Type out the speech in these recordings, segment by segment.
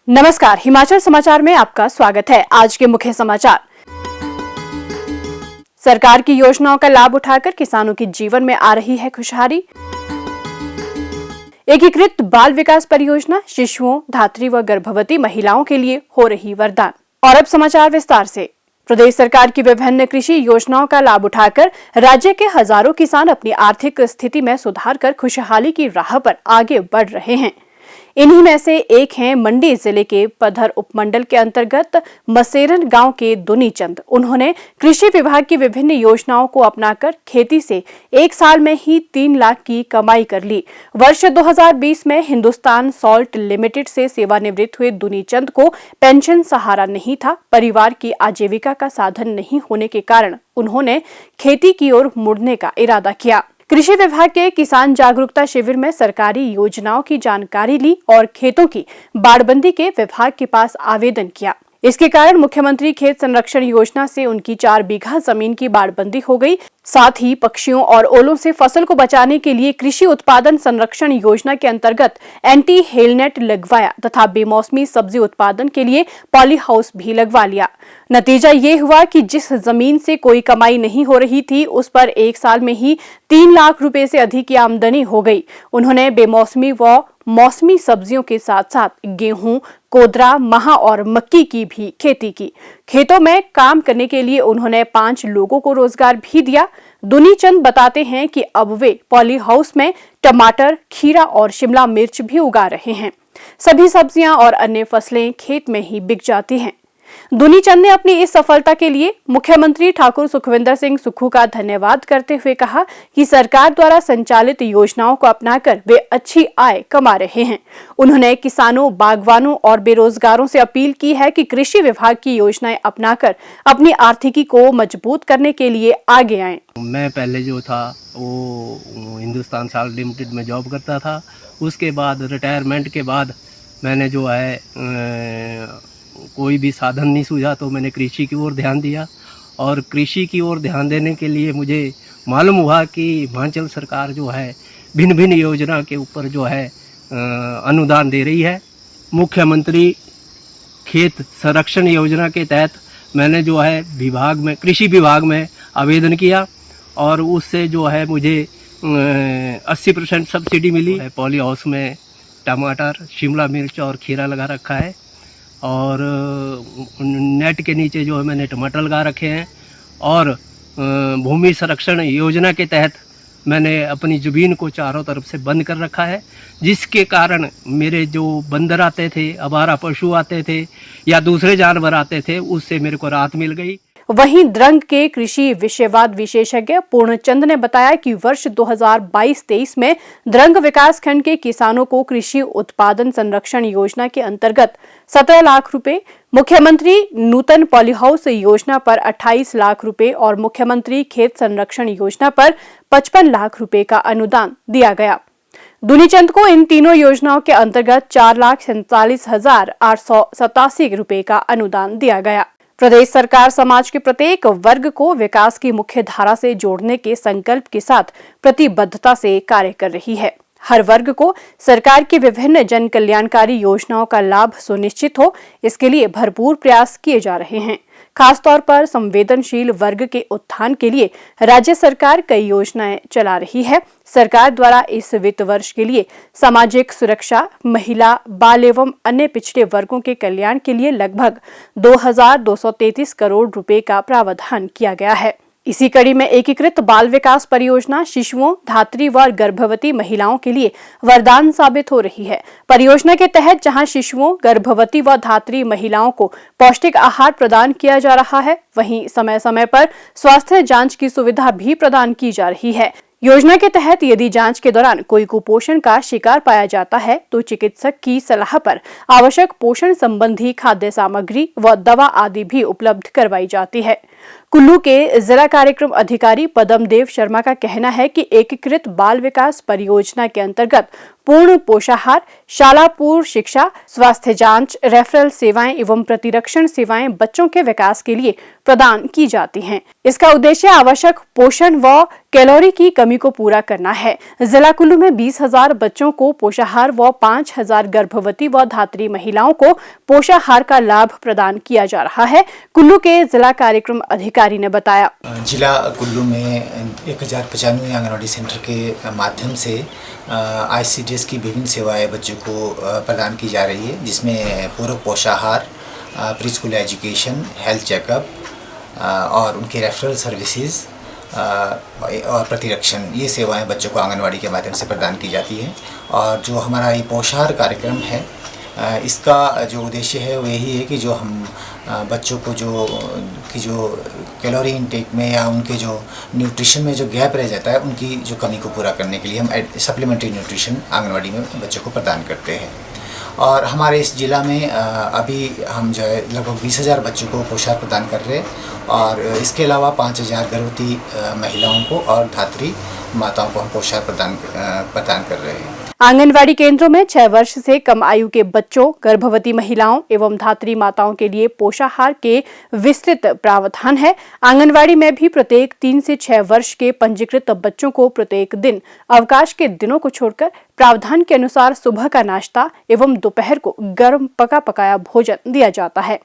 नमस्कार, हिमाचल समाचार में आपका स्वागत है। आज के मुख्य समाचार। सरकार की योजनाओं का लाभ उठाकर किसानों के जीवन में आ रही है खुशहाली। एकीकृत बाल विकास परियोजना शिशुओं, धात्री व गर्भवती महिलाओं के लिए हो रही वरदान। और अब समाचार विस्तार से। प्रदेश सरकार की विभिन्न कृषि योजनाओं का लाभ उठाकर राज्य के हजारों किसान अपनी आर्थिक स्थिति में सुधार कर खुशहाली की राह पर आगे बढ़ रहे हैं। इन्हीं में से एक हैं मंडी जिले के पधर उपमंडल के अंतर्गत मसेरन गांव के दुनी चंद। उन्होंने कृषि विभाग की विभिन्न योजनाओं को अपनाकर खेती से एक साल में ही 3 लाख की कमाई कर ली। वर्ष 2020 में हिंदुस्तान सॉल्ट लिमिटेड से सेवानिवृत्त हुए दुनी चंद को पेंशन सहारा नहीं था। परिवार की आजीविका का साधन नहीं होने के कारण उन्होंने खेती की ओर मुड़ने का इरादा किया। कृषि विभाग के किसान जागरूकता शिविर में सरकारी योजनाओं की जानकारी ली और खेतों की बाड़बंदी के विभाग के पास आवेदन किया। इसके कारण मुख्यमंत्री खेत संरक्षण योजना से उनकी 4 बीघा जमीन की बाड़बंदी हो गई। साथ ही पक्षियों और ओलों से फसल को बचाने के लिए कृषि उत्पादन संरक्षण योजना के अंतर्गत एंटी हेलनेट लगवाया तथा बेमौसमी सब्जी उत्पादन के लिए पॉली हाउस भी लगवा लिया। नतीजा ये हुआ कि जिस जमीन से कोई कमाई नहीं हो रही थी, उस पर एक साल में ही 3 लाख रुपए से अधिक की आमदनी हो गई। उन्होंने बेमौसमी व मौसमी सब्जियों के साथ साथ गेहूं, कोदरा, महा और मक्की की भी खेती की। खेतों में काम करने के लिए उन्होंने 5 लोगों को रोजगार भी दिया। दुनी चंद बताते हैं कि अब वे पॉली हाउस में टमाटर, खीरा और शिमला मिर्च भी उगा रहे हैं। सभी सब्जियां और अन्य फसलें खेत में ही बिक जाती हैं। दुनी चंद ने अपनी इस सफलता के लिए मुख्यमंत्री ठाकुर सुखविंदर सिंह सुक्खू का धन्यवाद करते हुए कहा कि सरकार द्वारा संचालित योजनाओं को अपनाकर वे अच्छी आय कमा रहे हैं। उन्होंने किसानों, बागवानों और बेरोजगारों से अपील की है कि कृषि विभाग की योजनाएं अपनाकर अपनी आर्थिकी को मजबूत करने के लिए आगे आएं। मैं पहले जो था वो हिंदुस्तान सॉल्ट लिमिटेड में जॉब करता था। उसके बाद रिटायरमेंट के बाद मैंने जो है कोई भी साधन नहीं सूझा तो मैंने कृषि की ओर ध्यान दिया। और कृषि की ओर ध्यान देने के लिए मुझे मालूम हुआ कि हिमाचल सरकार जो है भिन्न भिन्न योजना के ऊपर जो है अनुदान दे रही है। मुख्यमंत्री खेत संरक्षण योजना के तहत मैंने जो है विभाग में, कृषि विभाग में आवेदन किया और उससे जो है मुझे 80% सब्सिडी मिली। पॉली हाउस में टमाटर, शिमला मिर्च और खीरा लगा रखा है और नेट के नीचे जो है मैंने टमाटर लगा रखे हैं। और भूमि संरक्षण योजना के तहत मैंने अपनी ज़मीन को चारों तरफ से बंद कर रखा है, जिसके कारण मेरे जो बंदर आते थे, आवारा पशु आते थे या दूसरे जानवर आते थे, उससे मेरे को राहत मिल गई। वहीं द्रंग के कृषि विषयवाद विशेषज्ञ पूर्णचंद ने बताया कि वर्ष 2022-23 में द्रंग विकास खंड के किसानों को कृषि उत्पादन संरक्षण योजना के अंतर्गत 17 लाख रुपए, मुख्यमंत्री नूतन पॉली हाउस योजना पर 28 लाख रुपए और मुख्यमंत्री खेत संरक्षण योजना पर 55 लाख रुपए का अनुदान दिया गया। दुनीचंद को इन तीनों योजनाओं के अंतर्गत 4,47,887 रुपए का अनुदान दिया गया। प्रदेश सरकार समाज के प्रत्येक वर्ग को विकास की मुख्य धारा से जोड़ने के संकल्प के साथ प्रतिबद्धता से कार्य कर रही है। हर वर्ग को सरकार की विभिन्न जन कल्याणकारी योजनाओं का लाभ सुनिश्चित हो, इसके लिए भरपूर प्रयास किए जा रहे हैं। खासतौर पर संवेदनशील वर्ग के उत्थान के लिए राज्य सरकार कई योजनाएं चला रही है। सरकार द्वारा इस वित्त वर्ष के लिए सामाजिक सुरक्षा, महिला, बाल एवं अन्य पिछड़े वर्गों के कल्याण के लिए लगभग 2,233 करोड़ रुपए का प्रावधान किया गया है। इसी कड़ी में एकीकृत बाल विकास परियोजना शिशुओं, धात्री व गर्भवती महिलाओं के लिए वरदान साबित हो रही है। परियोजना के तहत जहां शिशुओं, गर्भवती व धात्री महिलाओं को पौष्टिक आहार प्रदान किया जा रहा है, वहीं समय समय पर स्वास्थ्य जांच की सुविधा भी प्रदान की जा रही है। योजना के तहत यदि जांच के दौरान कोई कुपोषण का शिकार पाया जाता है तो चिकित्सक की सलाह पर आवश्यक पोषण संबंधी खाद्य सामग्री व दवा आदि भी उपलब्ध करवाई जाती है। कुल्लू के जिला कार्यक्रम अधिकारी पद्मदेव शर्मा का कहना है कि एकीकृत बाल विकास परियोजना के अंतर्गत पूर्ण पोषाहार, शाला पूर्व शिक्षा, स्वास्थ्य जांच, रेफरल सेवाएं एवं प्रतिरक्षण सेवाएं बच्चों के विकास के लिए प्रदान की जाती हैं। इसका उद्देश्य आवश्यक पोषण व कैलोरी की कमी को पूरा करना है। जिला कुल्लू में 20,000 बच्चों को पोषाहार व 5,000 गर्भवती व धात्री महिलाओं को पोषाहार का लाभ प्रदान किया जा रहा है। कुल्लू के जिला कार्यक्रम अधिकारी ने बताया, जिला कुल्लू में 1095 आंगनवाड़ी सेंटर के माध्यम से ICDS की विभिन्न सेवाएं बच्चों को प्रदान की जा रही है, जिसमें पूरक पोषाहार, pre school education, health checkup और उनके रेफरल सर्विसेज और प्रतिरक्षण, ये सेवाएं बच्चों को आंगनवाड़ी के माध्यम से प्रदान की जाती है। और जो हमारा ये पोषाहार कार्यक्रम है, इसका जो उद्देश्य है वो यही है कि जो हम बच्चों को जो कैलोरी इनटेक में या उनके जो न्यूट्रिशन में जो गैप रह जाता है, उनकी जो कमी को पूरा करने के लिए हम सप्लीमेंट्री न्यूट्रिशन आंगनवाड़ी में बच्चों को प्रदान करते हैं। और हमारे इस ज़िला में अभी हम जो है लगभग 20,000 बच्चों को पोषाहार प्रदान कर रहे हैं और इसके अलावा 5,000 गर्भवती महिलाओं को और धात्री माताओं को हम पोषाहार प्रदान कर रहे हैं। आंगनवाड़ी केंद्रों में 6 वर्ष से कम आयु के बच्चों, गर्भवती महिलाओं एवं धात्री माताओं के लिए पोषाहार के विस्तृत प्रावधान है। आंगनवाड़ी में भी प्रत्येक 3 से 6 वर्ष के पंजीकृत बच्चों को प्रत्येक दिन अवकाश के दिनों को छोड़कर प्रावधान के अनुसार सुबह का नाश्ता एवं दोपहर को गर्म पका पकाया भोजन दिया जाता है।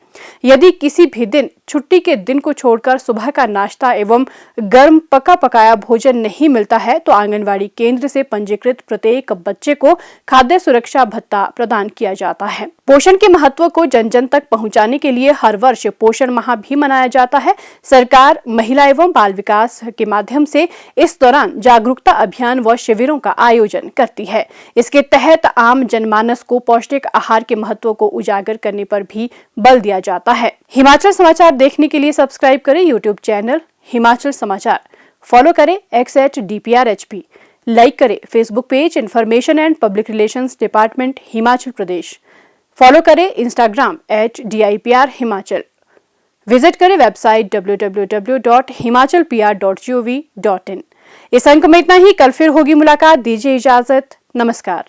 यदि किसी भी दिन छुट्टी के दिन को छोड़कर सुबह का नाश्ता एवं गर्म पका पकाया भोजन नहीं मिलता है तो आंगनवाड़ी केंद्र से पंजीकृत प्रत्येक बच्चे को खाद्य सुरक्षा भत्ता प्रदान किया जाता है। पोषण के महत्व को जन जन तक पहुंचाने के लिए हर वर्ष पोषण माह भी मनाया जाता है। सरकार महिला एवं बाल विकास के माध्यम से इस दौरान जागरूकता अभियान व शिविरों का आयोजन करती है। इसके तहत आम जनमानस को पौष्टिक आहार के महत्व को उजागर करने पर भी बल दिया जाता है। हिमाचल समाचार देखने के लिए सब्सक्राइब करें यूट्यूब चैनल हिमाचल समाचार, फॉलो करें x@DPRHP, लाइक करें Facebook page information and public relations department Himachal Pradesh, follow करें इंस्टाग्राम @DIPR हिमाचल, विजिट करें वेबसाइट www.himachalpr.gov.in। इस अंक में इतना ही। कल फिर होगी मुलाकात। दीजिए इजाजत। नमस्कार।